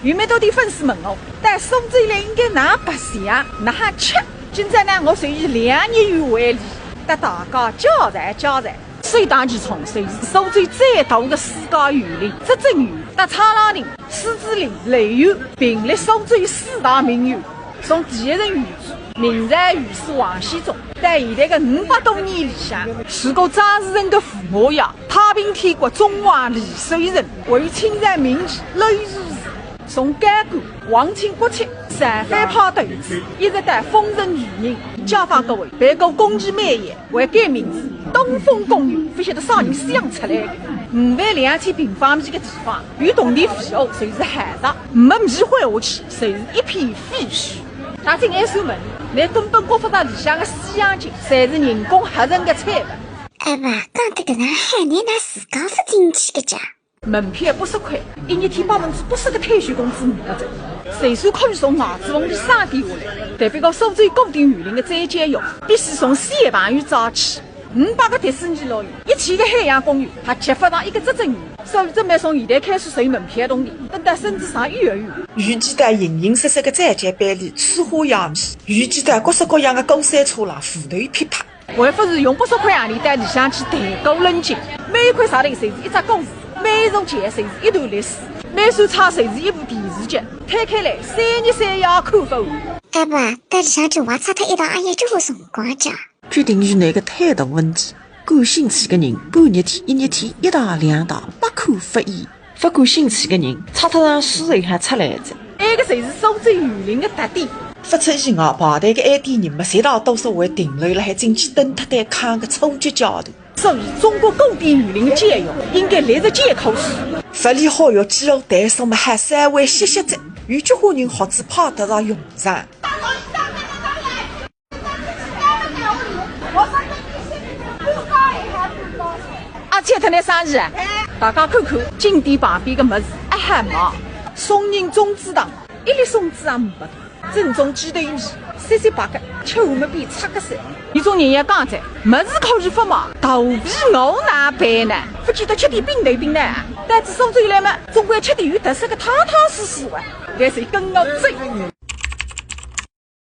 有蛮多的粉丝问我，但送走了应该哪白相，哪还吃？今朝呢，我随以2日元为例，带大家交代。水大其冲，谁是苏州最大的世界园林？这真园、搭沧浪亭、狮子林、雷园并列苏州4大名园。从第一任园主明代御史王熙宗在现在的500多年里向，是个张氏人的驸马爷，太平天国中华丽水人，为亲善民义，乐于助人。从甘谷、皇亲国戚、上海炮头子，一直到丰城渔人，街坊各位，别个公鸡美业为改名字东风公园，不晓得啥人饲养出来的。52000平方米的地方，与动地废物随是海上，没米灰下去，随是一片废墟。大进还算问，连根本国法里向的西洋景，侪是人工合成的产物。阿爸讲得搿能海南㑚自家付进去的家。门票80块，1日天80%的退休工资拿走，谁算可以从外子房里省点下来？代表个苏州高定园林的再建用，必须从西塘园找起。500个迪士尼乐园，1000个海洋公园，还缺乏上一个执政园，所以准备从现在开始收门票动力，等到甚至上幼儿园。预计在形形色色的再见班里吃花扬米，预计在各式各样的过山车上扶头噼啪。为不是用80块洋钿在里向去抬高冷静，每一块石头侪是一只故事，每一座桥侪是一段历史，每扇窗侪是一部电视剧，摊开来3日3夜看不完。阿爸，在里向就话差脱一堂阿爷交关辰光家。决定于那个态度问题，感兴趣的人半日天、1日天、1堂2堂不可不议；不感兴趣的人差脱上书头还出来着。埃个侪是苏州园林的特点。发出信号，排队的晚点人们侪大多数会停留辣海进去等脱单看个初级角度。所以，中国高定园林的借用应该立即借口书。福利好药鸡肉蛋送么还稍微歇歇着，有句话人好子派得上用场。阿姐特那生意啊，大家看看景点旁边的么子，阿汉毛松仁种子糖，一粒松子也没得，正宗鸡腿米，3白个，吃下么比擦个色。有种人也讲在，么子可以发毛，头皮我哪办呢？不记得吃点冰头冰呢？但是苏州来嘛，总归吃点有特色的踏踏实实的，这是跟我走。